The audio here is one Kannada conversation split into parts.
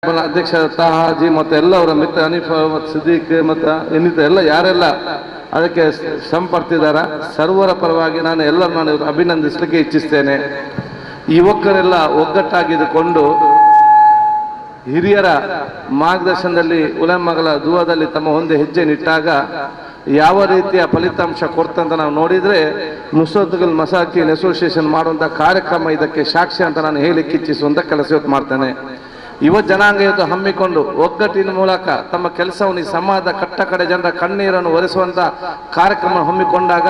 ಅಧ್ಯಕ್ಷ ತಾಹಾಜಿ ಮತ್ತು ಎಲ್ಲ ಅವರ ಮಿತ್ರ ಹನೀಫ್ ಮತ್ತು ಸಿದ್ದೀಕ್ ಮತ್ತು ಇನ್ನಿತರ ಎಲ್ಲ ಯಾರೆಲ್ಲ ಅದಕ್ಕೆ ಸಂಪರ್ತಿದ್ದಾರೆ ಸರ್ವರ ಪರವಾಗಿ ನಾನು ಅಭಿನಂದಿಸಲಿಕ್ಕೆ ಇಚ್ಛಿಸ್ತೇನೆ. ಯುವಕರೆಲ್ಲ ಒಗ್ಗಟ್ಟಾಗಿದ್ದುಕೊಂಡು ಹಿರಿಯರ ಮಾರ್ಗದರ್ಶನದಲ್ಲಿ ಉಲಮಾಗಳ ದುವಾದಲ್ಲಿ ತಮ್ಮ ಒಂದೇ ಹೆಜ್ಜೆ ನಿಟ್ಟಾಗ ಯಾವ ರೀತಿಯ ಫಲಿತಾಂಶ ಕೊಡ್ತಂತ ನಾವು ನೋಡಿದರೆ ನುಸ್ರತುಲ್ ಮಸಾಕಿನ್ ಅಸೋಸಿಯೇಷನ್ ಮಾಡುವಂಥ ಕಾರ್ಯಕ್ರಮ ಇದಕ್ಕೆ ಸಾಕ್ಷಿ ಅಂತ ನಾನು ಹೇಳಿಕ್ಕೆ ಇಚ್ಛಿಸುವಂಥ ಕೆಲಸ ಇವತ್ತು ಮಾಡ್ತೇನೆ. ಯುವ ಜನಾಂಗ ಇವತ್ತು ಹಮ್ಮಿಕೊಂಡು ಒಗ್ಗಟ್ಟಿನ ಮೂಲಕ ತಮ್ಮ ಕೆಲಸವನ್ನು ಈ ಸಮಾಜದ ಕಟ್ಟಕಡೆ ಜನರ ಕಣ್ಣೀರನ್ನು ಒರೆಸುವಂಥ ಕಾರ್ಯಕ್ರಮ ಹಮ್ಮಿಕೊಂಡಾಗ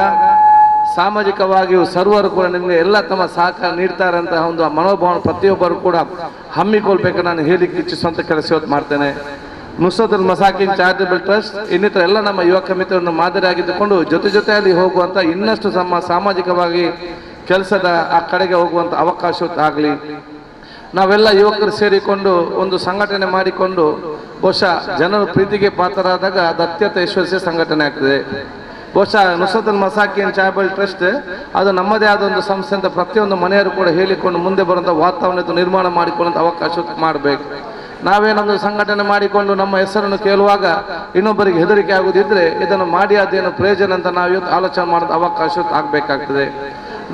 ಸಾಮಾಜಿಕವಾಗಿಯೂ ಸರ್ವರು ಕೂಡ ನಿಮಗೆ ಎಲ್ಲ ತಮ್ಮ ಸಹಕಾರ ನೀಡ್ತಾರೆ ಅಂತ ಒಂದು ಮನೋಭಾವ ಪ್ರತಿಯೊಬ್ಬರು ಕೂಡ ಹಮ್ಮಿಕೊಳ್ಬೇಕು ನಾನು ಹೇಳಿಕ್ಕೆ ಇಚ್ಛಿಸುವಂಥ ಕೆಲಸ ಇವತ್ತು ಮಾಡ್ತೇನೆ. ನುಸ್ರತುಲ್ ಮಸಾಕಿನ್ ಚಾರಿಟಬಲ್ ಟ್ರಸ್ಟ್ ಇನ್ನಿತರ ಎಲ್ಲ ನಮ್ಮ ಯುವಕ ಮಿತ್ರರನ್ನು ಮಾದರಿಯಾಗಿದ್ದುಕೊಂಡು ಜೊತೆಯಲ್ಲಿ ಹೋಗುವಂಥ ಇನ್ನಷ್ಟು ಸಾಮಾಜಿಕವಾಗಿ ಕೆಲಸದ ಆ ಕಡೆಗೆ ಹೋಗುವಂಥ ಅವಕಾಶ ಆಗಲಿ. ನಾವೆಲ್ಲ ಯುವಕರು ಸೇರಿಕೊಂಡು ಒಂದು ಸಂಘಟನೆ ಮಾಡಿಕೊಂಡು ಬಹುಶಃ ಜನರು ಪ್ರೀತಿಗೆ ಪಾತ್ರರಾದಾಗ ಅದು ಅತ್ಯಂತ ಯಶಸ್ವಿ ಸಂಘಟನೆ ಆಗ್ತದೆ. ಬಹುಶಃ ನುಸ್ರತುಲ್ ಮಸಾಕಿನ್ ಚಾರಿಟಬಲ್ ಟ್ರಸ್ಟ್ ಅದು ನಮ್ಮದೇ ಆದ ಒಂದು ಸಂಸ್ಥೆ ಅಂತ ಪ್ರತಿಯೊಂದು ಮನೆಯವರು ಕೂಡ ಹೇಳಿಕೊಂಡು ಮುಂದೆ ಬರುವಂಥ ವಾತಾವರಣ ನಿರ್ಮಾಣ ಮಾಡಿಕೊಳ್ಳುವಂಥ ಅವಕಾಶ ಮಾಡಬೇಕು. ನಾವೇನೊಂದು ಸಂಘಟನೆ ಮಾಡಿಕೊಂಡು ನಮ್ಮ ಹೆಸರನ್ನು ಕೇಳುವಾಗ ಇನ್ನೊಬ್ಬರಿಗೆ ಹೆದರಿಕೆ ಆಗುವುದಿದ್ರೆ ಇದನ್ನು ಮಾಡಿ ಅದೇನು ಪ್ರಯೋಜನ ಅಂತ ನಾವು ಇವತ್ತು ಆಲೋಚನೆ ಮಾಡೋದು ಅವಕಾಶ ಆಗಬೇಕಾಗ್ತದೆ.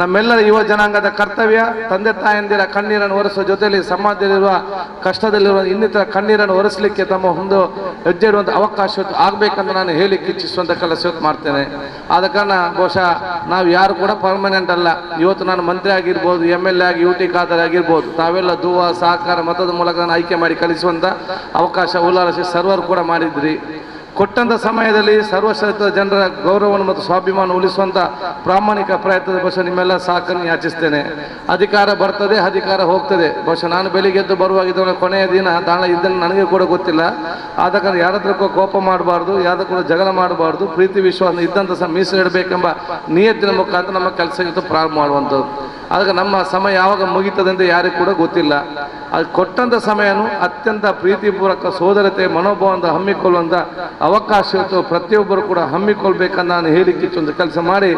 ನಮ್ಮೆಲ್ಲರ ಯುವ ಜನಾಂಗದ ಕರ್ತವ್ಯ ತಂದೆ ತಾಯಂದಿರ ಕಣ್ಣೀರನ್ನು ಒರೆಸುವ ಜೊತೆಯಲ್ಲಿ ಸಮಾಜದಲ್ಲಿರುವ ಕಷ್ಟದಲ್ಲಿರುವ ಇನ್ನಿತರ ಕಣ್ಣೀರನ್ನು ಒರೆಸಲಿಕ್ಕೆ ತಮ್ಮ ಒಂದು ಹೆಜ್ಜೆ ಇಡುವಂಥ ಅವಕಾಶ ಆಗಬೇಕಂತ ನಾನು ಹೇಳಿಕ್ಕೆ ಇಚ್ಛಿಸುವಂಥ ಕೆಲಸ ಮಾಡ್ತೇನೆ. ಆದ ಕಾರಣ ಬಹುಶಃ ನಾವು ಯಾರು ಕೂಡ ಪರ್ಮನೆಂಟ್ ಅಲ್ಲ. ಇವತ್ತು ನಾನು ಮಂತ್ರಿ ಆಗಿರ್ಬೋದು, MLA ಆಗಿ UT ಖಾದರ್ ಆಗಿರ್ಬೋದು, ತಾವೆಲ್ಲ ದುವಾ ಸಹಕಾರ ಮತದ ಮೂಲಕ ನಾನು ಆಯ್ಕೆ ಮಾಡಿ ಕಲಿಸುವಂಥ ಅವಕಾಶ ಉಲ್ಲಾಸ ಸರ್ವರು ಕೂಡ ಮಾಡಿದ್ರಿ. ಕೊಟ್ಟಂಥ ಸಮಯದಲ್ಲಿ ಸರ್ವಶ್ರೇಷ್ಠ ಜನರ ಗೌರವವನ್ನು ಮತ್ತು ಸ್ವಾಭಿಮಾನ ಉಳಿಸುವಂಥ ಪ್ರಾಮಾಣಿಕ ಪ್ರಯತ್ನದ ಬಹುಶಃ ನಿಮ್ಮೆಲ್ಲ ಸಹಕಾರ ಯಾಚಿಸ್ತೇನೆ. ಅಧಿಕಾರ ಬರ್ತದೆ, ಅಧಿಕಾರ ಹೋಗ್ತದೆ. ಬಹುಶಃ ನಾನು ಬೆಳಿಗ್ಗೆ ಎದ್ದು ಬರುವಾಗ ಕೊನೆಯ ದಿನ ಇದನ್ನು ನನಗೆ ಕೂಡ ಗೊತ್ತಿಲ್ಲ. ಆದ ಕಾರಣ ಯಾರತ್ರಕ್ಕೂ ಕೋಪ ಮಾಡಬಾರ್ದು, ಯಾವ್ದು ಕೂಡ ಜಗಳ ಮಾಡಬಾರ್ದು, ಪ್ರೀತಿ ವಿಶ್ವಾಸ ಇದ್ದಂಥ ಮೀಸಲಿಡಬೇಕೆಂಬ ನಿಯತ್ತಿನ ಮುಖಾಂತರ ನಮ್ಮ ಕೆಲಸ ಇವತ್ತು ಪ್ರಾರಂಭ ಮಾಡುವಂಥದ್ದು. ಆದಾಗ ನಮ್ಮ ಸಮಯ ಯಾವಾಗ ಮುಗೀತದೆ ಅಂತ ಯಾರಿಗೂ ಕೂಡ ಗೊತ್ತಿಲ್ಲ. ಅದು ಕೊಟ್ಟಂಥ ಸಮಯನೂ ಅತ್ಯಂತ ಪ್ರೀತಿಪೂರ್ವಕ ಸೋದರತೆ ಮನೋಭಾವದಿಂದ ಹಮ್ಮಿಕೊಳ್ಳುವಂಥ ಅವಕಾಶ ಇವತ್ತು ಪ್ರತಿಯೊಬ್ಬರು ಕೂಡ ಹಮ್ಮಿಕೊಳ್ಬೇಕಂತ ನಾನು ಹೇಳಿಕ್ಕೆ ಒಂದು ಕೆಲಸ ಮಾಡಿ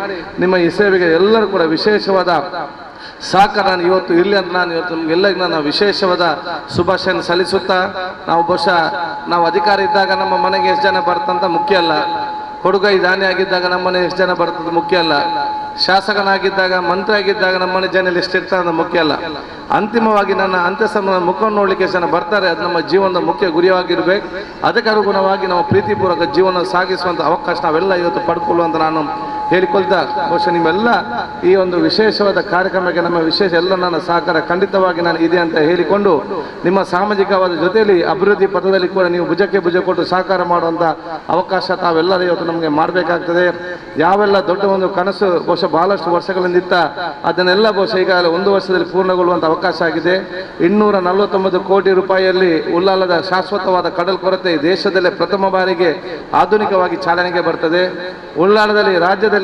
ನಿಮ್ಮ ಈ ಸೇವೆಗೆ ಎಲ್ಲರೂ ಕೂಡ ವಿಶೇಷವಾದ ಸಹಕಾರ ನಾನು ಇವತ್ತು ಇರಲಿ ಅಂತ ನಾನು ಇವತ್ತು ಎಲ್ಲರಿಗೂ ನಾನು ವಿಶೇಷವಾದ ಶುಭಾಶಯ ಸಲ್ಲಿಸುತ್ತಾ, ನಾವು ಬಹುಶಃ ನಾವು ಅಧಿಕಾರ ಇದ್ದಾಗ ನಮ್ಮ ಮನೆಗೆ ಎಷ್ಟು ಜನ ಬರ್ತಂತ ಮುಖ್ಯ ಅಲ್ಲ, ಕೊಡುಗೈ ದಾನಿ ಆಗಿದ್ದಾಗ ನಮ್ಮನೆ ಎಷ್ಟು ಜನ ಬರ್ತದೆ ಮುಖ್ಯ ಅಲ್ಲ, ಶಾಸಕನಾಗಿದ್ದಾಗ ಮಂತ್ರಿ ಆಗಿದ್ದಾಗ ನಮ್ಮನೆ ಜನ ಎಷ್ಟಿರ್ತಾರೆ ಅಂತ ಮುಖ್ಯ ಅಲ್ಲ. ಅಂತಿಮವಾಗಿ ನನ್ನ ಅಂತ್ಯಸಮ ಮುಖವನ್ನು ನೋಡಲಿಕ್ಕೆ ಜನ ಬರ್ತಾರೆ, ಅದು ನಮ್ಮ ಜೀವನದ ಮುಖ್ಯ ಗುರಿಯಾಗಿರ್ಬೇಕು. ಅದಕ್ಕೆ ಅನುಗುಣವಾಗಿ ನಾವು ಪ್ರೀತಿಪೂರ್ವಕ ಜೀವನ ಸಾಗಿಸುವಂಥ ಅವಕಾಶ ನಾವೆಲ್ಲ ಇವತ್ತು ಪಡ್ಕೊಳ್ಳುವಂತ ನಾನು ಹೇಳಿಕೊಳ್ತಾ, ಬಹುಶಃ ನಿಮ್ಮೆಲ್ಲ ಈ ಒಂದು ವಿಶೇಷವಾದ ಕಾರ್ಯಕ್ರಮಕ್ಕೆ ನಮ್ಮ ವಿಶೇಷ ಎಲ್ಲ ನನ್ನ ಸಹಕಾರ ಖಂಡಿತವಾಗಿ ನಾನು ಇದೆ ಅಂತ ಹೇಳಿಕೊಂಡು ನಿಮ್ಮ ಸಾಮಾಜಿಕವಾದ ಜೊತೆಯಲ್ಲಿ ಅಭಿವೃದ್ಧಿ ಪಥದಲ್ಲಿ ಕೂಡ ನೀವು ಭುಜಕ್ಕೆ ಭುಜ ಕೊಟ್ಟು ಸಹಕಾರ ಮಾಡುವಂಥ ಅವಕಾಶ ತಾವೆಲ್ಲರೂ ಇವತ್ತು ನಮಗೆ ಮಾಡಬೇಕಾಗ್ತದೆ. ಯಾವೆಲ್ಲ ದೊಡ್ಡ ಒಂದು ಕನಸು ಬಹುಶಃ ಬಹಳಷ್ಟು ವರ್ಷಗಳಿಂದಿತ್ತ ಅದನ್ನೆಲ್ಲ ಬಹುಶಃ ಈಗಾಗಲೇ ಒಂದು ವರ್ಷದಲ್ಲಿ ಪೂರ್ಣಗೊಳ್ಳುವಂಥ ಅವಕಾಶ ಆಗಿದೆ. 249 ಕೋಟಿ ರೂಪಾಯಿಯಲ್ಲಿ ಉಳ್ಳಾಲದ ಶಾಶ್ವತವಾದ ಕಡಲ್ ಕೊರತೆ ದೇಶದಲ್ಲೇ ಪ್ರಥಮ ಬಾರಿಗೆ ಆಧುನಿಕವಾಗಿ ಚಾಲನೆಗೆ ಬರ್ತದೆ. ಉಳ್ಳಾಲದಲ್ಲಿ ರಾಜ್ಯದಲ್ಲಿ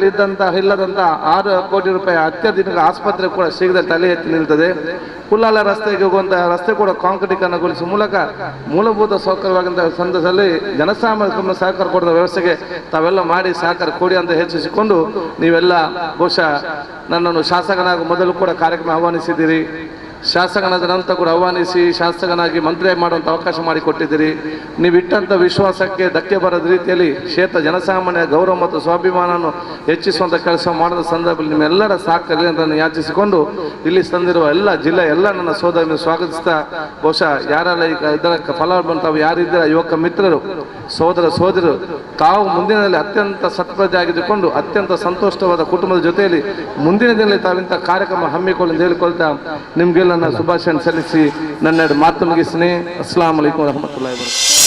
ಇಲ್ಲದಂಥ 6 ಕೋಟಿ ರೂಪಾಯಿ ಅತ್ಯಾಧುನಿಕ ಆಸ್ಪತ್ರೆ ಕೂಡ ಶೀಘ್ರದಲ್ಲಿ ತಲೆ ಎತ್ತಿ ನಿಲ್ತದೆ. ಉಳ್ಳಾಲ ರಸ್ತೆಗೆ ಹೋಗುವಂತಹ ರಸ್ತೆ ಕೂಡ ಕಾಂಕ್ರೀಟೀಕರಣಗೊಳಿಸುವ ಮೂಲಕ ಮೂಲಭೂತ ಸೌಕರ್ಯವಾಗಿದ್ದ ಸಂದರ್ಭದಲ್ಲಿ ಜನಸಾಮಾನ್ಯ ಸಹಕಾರ ಕೊಡುವ ವ್ಯವಸ್ಥೆಗೆ ತಾವೆಲ್ಲ ಮಾಡಿ ಸಹಕಾರ ಕೊಡಿ ಅಂತ ಹೆಚ್ಚಿಸಿಕೊಂಡು ನೀವೆಲ್ಲ ಬಹುಶಃ ನನ್ನನ್ನು ಶಾಸಕನಾಗಿ ಮೊದಲು ಕೂಡ ಕಾರ್ಯಕ್ರಮ ಆಹ್ವಾನಿಸಿದ್ದೀರಿ. ಶಾಸಕನಾದ ನಂತರ ಕೂಡ ಆಹ್ವಾನಿಸಿ ಶಾಸಕನಾಗಿ ಮಂತ್ರಿ ಮಾಡುವಂಥ ಅವಕಾಶ ಮಾಡಿಕೊಟ್ಟಿದ್ದೀರಿ. ನೀವು ಇಟ್ಟಂಥ ವಿಶ್ವಾಸಕ್ಕೆ ಧಕ್ಕೆ ಬರದ ರೀತಿಯಲ್ಲಿ ಕ್ಷೇತ್ರ ಜನಸಾಮಾನ್ಯ ಗೌರವ ಮತ್ತು ಸ್ವಾಭಿಮಾನವನ್ನು ಹೆಚ್ಚಿಸುವಂಥ ಕೆಲಸ ಮಾಡಿದ ಸಂದರ್ಭದಲ್ಲಿ ನಿಮ್ಮೆಲ್ಲರ ಸಹಕಾರ ಅಂತ ಯಾಚಿಸಿಕೊಂಡು ಇಲ್ಲಿ ತಂದಿರುವ ಎಲ್ಲ ಜಿಲ್ಲೆ ಎಲ್ಲ ನನ್ನ ಸೋದರನ್ನು ಸ್ವಾಗತಿಸ್ತಾ, ಬಹುಶಃ ಯಾರೆಲ್ಲ ಈಗ ಇದರ ಫಲಾನುಭವಿ ಯಾರಿದ್ದೀರ ಯುವಕ ಮಿತ್ರರು ಸೋದರರು ತಾವು ಮುಂದಿನದಲ್ಲಿ ಅತ್ಯಂತ ಸತ್ಪ್ರಜೆ ಆಗಿದ್ದುಕೊಂಡು ಅತ್ಯಂತ ಸಂತೋಷವಾದ ಕುಟುಂಬದ ಜೊತೆಯಲ್ಲಿ ಮುಂದಿನ ದಿನದಲ್ಲಿ ತಾವಿಂಥ ಕಾರ್ಯಕ್ರಮ ಹಮ್ಮಿಕೊಳ್ಳಿ ಅಂತ ಹೇಳಿಕೊಳ್ತಾ ನಿಮಗೆಲ್ಲ ನನ್ನ ಶುಭಾಶಯ ಸಲ್ಲಿಸಿ ನನ್ನ ಮಾತು ಮುಗಿಸ್ತೀನಿ. ಅಸ್ಸಲಾಮು ಅಲೈಕುಂ ವರಹಮತುಲ್ಲಾಹಿ ವಬರಕಾತುಹು.